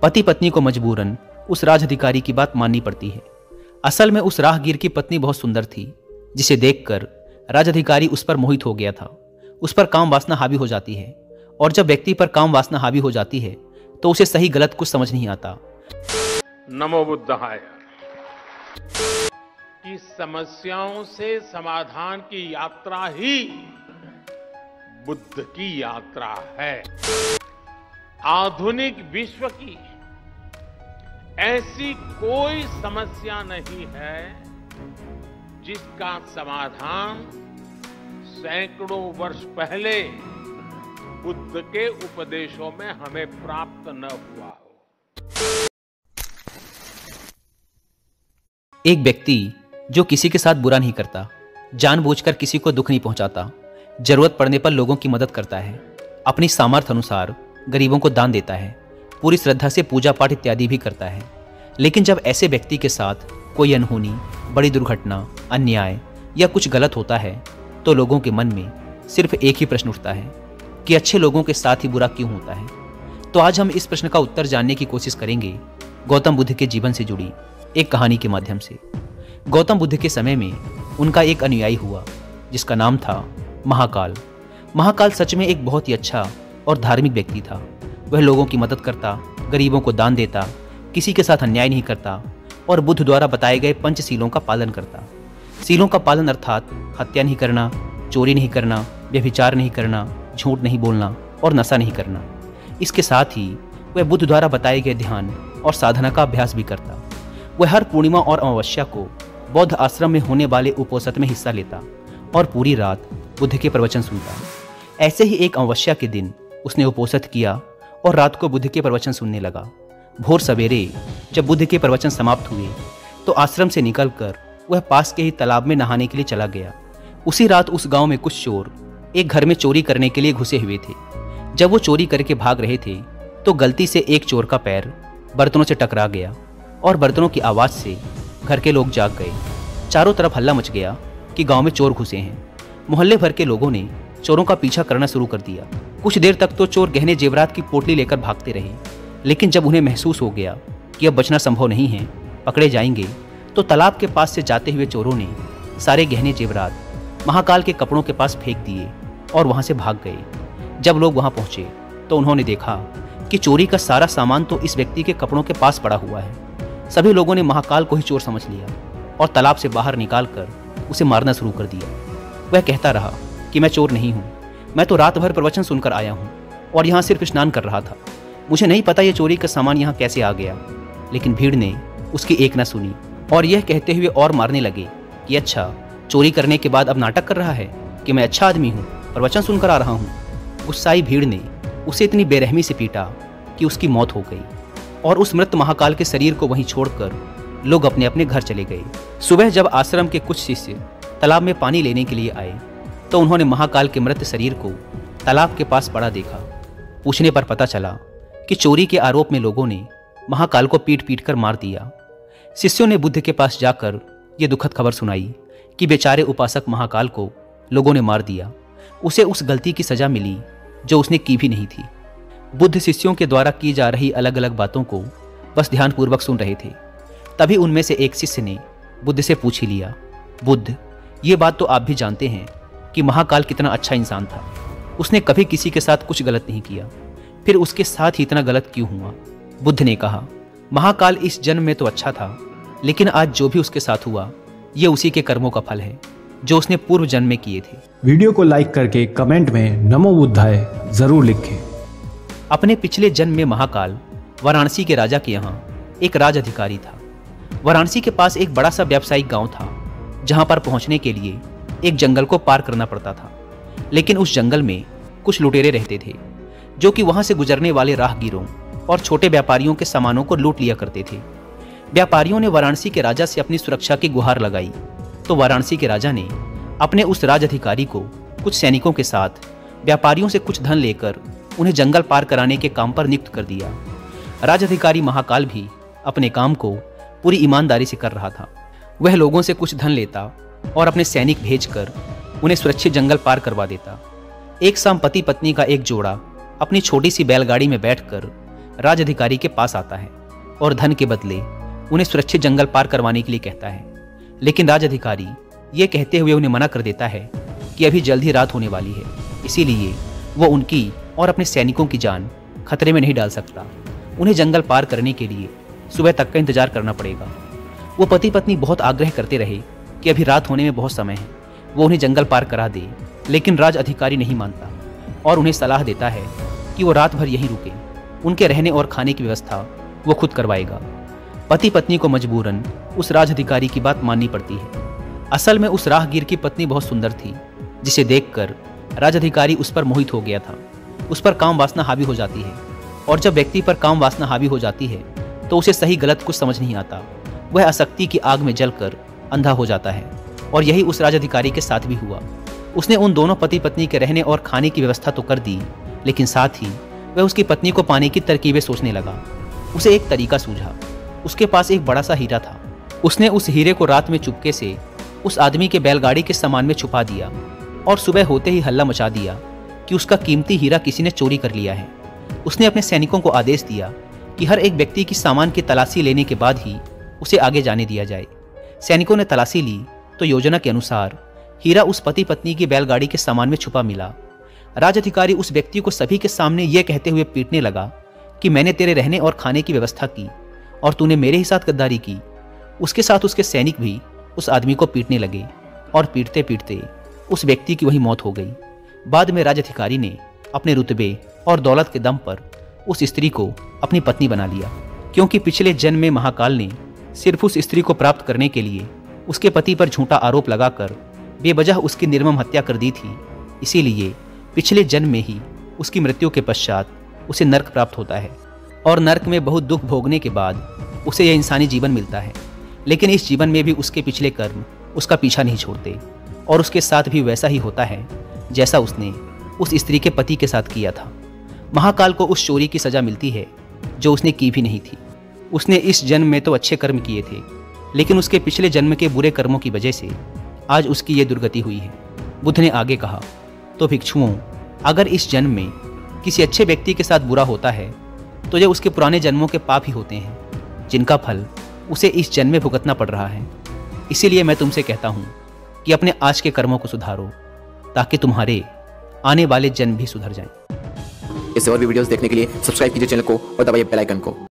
पति पत्नी को मजबूरन उस राज अधिकारी की बात माननी पड़ती है। असल में उस राहगीर की पत्नी बहुत सुंदर थी, जिसे देखकर राज अधिकारी उस पर मोहित हो गया था। उस पर काम वासना हावी हो जाती है, और जब व्यक्ति पर काम वासना हावी हो जाती है तो उसे सही गलत कुछ समझ नहीं आता। नमो बुद्धाय। कि समस्याओं से समाधान की यात्रा ही बुद्ध की यात्रा है। आधुनिक विश्व की ऐसी कोई समस्या नहीं है जिसका समाधान सैकड़ों वर्ष पहले बुद्ध के उपदेशों में हमें प्राप्त न हुआ हो। एक व्यक्ति जो किसी के साथ बुरा नहीं करता, जानबूझकर किसी को दुख नहीं पहुंचाता, जरूरत पड़ने पर लोगों की मदद करता है, अपनी सामर्थ्य अनुसार गरीबों को दान देता है, पूरी श्रद्धा से पूजा पाठ इत्यादि भी करता है। लेकिन जब ऐसे व्यक्ति के साथ कोई अनहोनी, बड़ी दुर्घटना, अन्याय या कुछ गलत होता है तो लोगों के मन में सिर्फ एक ही प्रश्न उठता है कि अच्छे लोगों के साथ ही बुरा क्यों होता है। तो आज हम इस प्रश्न का उत्तर जानने की कोशिश करेंगे गौतम बुद्ध के जीवन से जुड़ी एक कहानी के माध्यम से। गौतम बुद्ध के समय में उनका एक अनुयायी हुआ जिसका नाम था महाकाल। महाकाल सच में एक बहुत ही अच्छा और धार्मिक व्यक्ति था। वह लोगों की मदद करता, गरीबों को दान देता, किसी के साथ अन्याय नहीं करता और बुद्ध द्वारा बताए गए पंचशीलों का पालन करता। सीलों का पालन अर्थात हत्या नहीं करना, चोरी नहीं करना, व्यभिचार नहीं करना, झूठ नहीं बोलना और नशा नहीं करना। इसके साथ ही वह बुद्ध द्वारा बताए गए ध्यान और साधना का अभ्यास भी करता। वह हर पूर्णिमा और अमावस्या को बौद्ध आश्रम में होने वाले उपोषण में हिस्सा लेता और पूरी रात बुद्ध के प्रवचन सुनता। ऐसे ही एक अमावस्या के दिन उसने उपोषण किया और रात को बुद्ध के प्रवचन सुनने लगा। भोर सवेरे जब बुद्ध के प्रवचन समाप्त हुए तो आश्रम से निकलकर वह पास के ही तालाब में नहाने के लिए चला गया। उसी रात उस गांव में कुछ चोर एक घर में चोरी करने के लिए घुसे हुए थे। जब वो चोरी करके भाग रहे थे तो गलती से एक चोर का पैर बर्तनों से टकरा गया और बर्तनों की आवाज़ से घर के लोग जाग गए। चारों तरफ हल्ला मच गया कि गांव में चोर घुसे हैं। मोहल्ले भर के लोगों ने चोरों का पीछा करना शुरू कर दिया। कुछ देर तक तो चोर गहने जेवरात की पोटली लेकर भागते रहे, लेकिन जब उन्हें महसूस हो गया कि अब बचना संभव नहीं है, पकड़े जाएंगे, तो तालाब के पास से जाते हुए चोरों ने सारे गहने जेवरात महाकाल के कपड़ों के पास फेंक दिए और वहां से भाग गए। जब लोग वहां पहुंचे तो उन्होंने देखा कि चोरी का सारा सामान तो इस व्यक्ति के कपड़ों के पास पड़ा हुआ है। सभी लोगों ने महाकाल को ही चोर समझ लिया और तालाब से बाहर निकालकर उसे मारना शुरू कर दिया। वह कहता रहा कि मैं चोर नहीं हूँ, मैं तो रात भर प्रवचन सुनकर आया हूँ और यहाँ सिर्फ स्नान कर रहा था। मुझे नहीं पता ये चोरी का सामान यहाँ कैसे आ गया। लेकिन भीड़ ने उसकी एक न सुनी और यह कहते हुए और मारने लगे कि अच्छा, चोरी करने के बाद अब नाटक कर रहा है कि मैं अच्छा आदमी हूँ, प्रवचन सुनकर आ रहा हूँ। गुस्साई भीड़ ने उसे इतनी बेरहमी से पीटा कि उसकी मौत हो गई और उस मृत महाकाल के शरीर को वहीं छोड़कर लोग अपने अपने घर चले गए। सुबह जब आश्रम के कुछ शिष्य तालाब में पानी लेने के लिए आए तो उन्होंने महाकाल के मृत शरीर को तालाब के पास पड़ा देखा। पूछने पर पता चला कि चोरी के आरोप में लोगों ने महाकाल को पीट पीट कर मार दिया। शिष्यों ने बुद्ध के पास जाकर ये दुखद खबर सुनाई कि बेचारे उपासक महाकाल को लोगों ने मार दिया। उसे उस गलती की सजा मिली जो उसने की भी नहीं थी। बुद्ध शिष्यों के द्वारा की जा रही अलग अलग बातों को बस ध्यानपूर्वक सुन रहे थे। तभी उनमें से एक शिष्य ने बुद्ध से पूछ ही लिया, बुद्ध, ये बात तो आप भी जानते हैं कि महाकाल कितना अच्छा इंसान था। उसने कभी किसी के साथ कुछ गलत नहीं किया, फिर उसके साथ ही इतना गलत क्यों हुआ? बुद्ध ने कहा, महाकाल इस जन्म में तो अच्छा था, लेकिन आज जो भी उसके साथ हुआ ये उसी के कर्मों का फल है जो उसने पूर्व जन्म में किए थे। वीडियो को लाइक करके कमेंट में नमो बुद्धाय जरूर लिखें। अपने पिछले जन्म में महाकाल वाराणसी के राजा के यहाँ एक राज अधिकारी था। वाराणसी के पास एक बड़ा सा व्यावसायिक गांव था जहां पर पहुंचने के लिए एक जंगल को पार करना पड़ता था। लेकिन उस जंगल में कुछ लुटेरे रहते थे जो कि वहां से गुजरने वाले राहगीरों और छोटे व्यापारियों के सामानों को लूट लिया करते थे। व्यापारियों ने वाराणसी के राजा से अपनी सुरक्षा की गुहार लगाई तो वाराणसी के राजा ने अपने उस राज अधिकारी को कुछ सैनिकों के साथ व्यापारियों से कुछ धन लेकर उन्हें जंगल पार कराने के काम पर नियुक्त कर दिया। राज अधिकारी महाकाल भी अपने काम को पूरी ईमानदारी से कर रहा था। वह लोगों से कुछ धन लेता और अपने सैनिक भेजकर उन्हें सुरक्षित जंगल पार करवा देता। एक शाम पति पत्नी का एक जोड़ा अपनी छोटी सी बैलगाड़ी में बैठकर राज अधिकारी के पास आता है और धन के बदले उन्हें सुरक्षित जंगल पार करवाने के लिए कहता है। लेकिन राज अधिकारी ये कहते हुए उन्हें मना कर देता है कि अभी जल्द ही रात होने वाली है, इसीलिए वो उनकी और अपने सैनिकों की जान खतरे में नहीं डाल सकता। उन्हें जंगल पार करने के लिए सुबह तक का इंतजार करना पड़ेगा। वो पति पत्नी बहुत आग्रह करते रहे कि अभी रात होने में बहुत समय है, वो उन्हें जंगल पार करा दे, लेकिन राज अधिकारी नहीं मानता और उन्हें सलाह देता है कि वो रात भर यहीं रुके। उनके रहने और खाने की व्यवस्था वो खुद करवाएगा। पति पत्नी को मजबूरन उस राज अधिकारी की बात माननी पड़ती है। असल में उस राहगीर की पत्नी बहुत सुंदर थी, जिसे देखकर राज अधिकारी उस पर मोहित हो गया था। उस पर काम वासना हावी हो जाती है, और जब व्यक्ति पर काम वासना हावी हो जाती है तो उसे सही गलत कुछ समझ नहीं आता। वह आसक्ति की आग में जलकर अंधा हो जाता है, और यही उस राज अधिकारी के साथ भी हुआ। उसने उन दोनों पति पत्नी के रहने और खाने की व्यवस्था तो कर दी, लेकिन साथ ही वह उसकी पत्नी को पाने की तरकीबें सोचने लगा। उसे एक तरीका सूझा। उसके पास एक बड़ा सा हीरा था। उसने उस हीरे को रात में चुपके से उस आदमी के बैलगाड़ी के सामान में छुपा दिया और सुबह होते ही हल्ला मचा दिया कि उसका कीमती हीरा किसी ने चोरी कर लिया है। उसने अपने सैनिकों को आदेश दिया कि हर एक व्यक्ति की सामान की तलाशी लेने के बाद ही उसे आगे जाने दिया जाए। सैनिकों ने तलाशी ली तो योजना के अनुसार हीरा उस पति पत्नी की बैलगाड़ी के सामान में छुपा मिला। राज अधिकारी उस व्यक्ति को सभी के सामने यह कहते हुए पीटने लगा कि मैंने तेरे रहने और खाने की व्यवस्था की और तूने मेरे ही साथ गद्दारी की। उसके साथ उसके सैनिक भी उस आदमी को पीटने लगे और पीटते पीटते उस व्यक्ति की वही मौत हो गई। बाद में राज अधिकारी ने अपने रुतबे और दौलत के दम पर उस स्त्री को अपनी पत्नी बना लिया, क्योंकि पिछले जन्म में महाकाल ने सिर्फ उस स्त्री को प्राप्त करने के लिए उसके पति पर झूठा आरोप लगाकर बेवजह उसकी निर्मम हत्या कर दी थी। इसीलिए पिछले जन्म में ही उसकी मृत्यु के पश्चात उसे नर्क प्राप्त होता है, और नर्क में बहुत दुख भोगने के बाद उसे यह इंसानी जीवन मिलता है। लेकिन इस जीवन में भी उसके पिछले कर्म उसका पीछा नहीं छोड़ते, और उसके साथ भी वैसा ही होता है जैसा उसने उस स्त्री के पति के साथ किया था। महाकाल को उस चोरी की सजा मिलती है जो उसने की भी नहीं थी। उसने इस जन्म में तो अच्छे कर्म किए थे, लेकिन उसके पिछले जन्म के बुरे कर्मों की वजह से आज उसकी ये दुर्गति हुई है। बुद्ध ने आगे कहा, तो भिक्षुओं, अगर इस जन्म में किसी अच्छे व्यक्ति के साथ बुरा होता है तो ये उसके पुराने जन्मों के पाप ही होते हैं, जिनका फल उसे इस जन्म में भुगतना पड़ रहा है। इसीलिए मैं तुमसे कहता हूँ कि अपने आज के कर्मों को सुधारो, ताकि तुम्हारे आने वाले जन्म भी सुधर जाएं। इससे और भी वीडियोस देखने के लिए सब्सक्राइब कीजिए चैनल को और दबाइए बेल आइकन को।